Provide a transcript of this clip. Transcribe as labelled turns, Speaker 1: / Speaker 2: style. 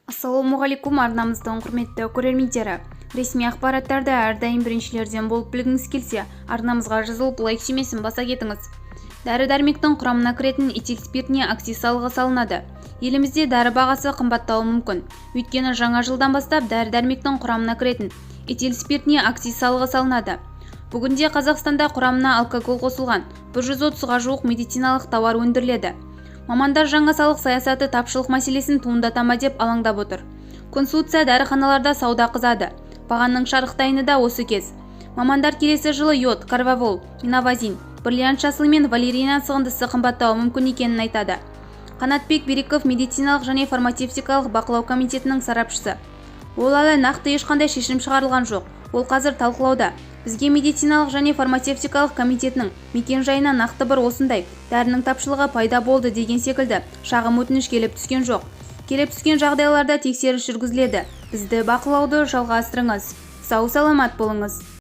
Speaker 1: Ассалаумағалейкум, арнамыздың құрметті көрермендері. Ресми ақпараттарды әрдайым біріншілерден болып білгіңіз келсе, арнамызға жазылып лайк түймесін баса кетіңіз. Дәрі-дәрмектің құрамына кіретін этил спиртіне акциз салығы салынады. Елімізде дәрі бағасы қымбаттауы мүмкін. Өйткені жаңа жылдан бастап дәрі-дәрмектің құрамына кіретін этил спиртіне акциз салығы салынады. Бүгінде Қазақстанда құрамына алкоголь қосылған 130-ға жуық медициналық тауар өндіріледі. Мамандар жаңа салық саясаты тапшылық мәселесін туындата ма деп алаңдап отыр. Консультация дәріханаларда сауда қызады. Бағаның шарықтайыны да осы кез. Мамандар келесі жылы йод, карвавол, миновазин, бриллиант жасылы мен валерина сығындысы қымбаттауы мүмкін екенін айтады. Қанатбек Береков медициналық және фармацевтикалық бақылау комитетінің сарапшысы. Ол әлі нақты ешқандай шешім шығарылған жоқ. Ол қазір талқылауда. Бізге медициналық және фармацевтикалық комитетінің мекен жайына нақты бір осындай дәрінің тапшылығы пайда болды деген секілді шағым өтініш келіп түскен жоқ. Келіп түскен жағдайларда тексеріс жүргізіледі. Бізді бақылауды жалғастырыңыз. Сау саламат болыңыз.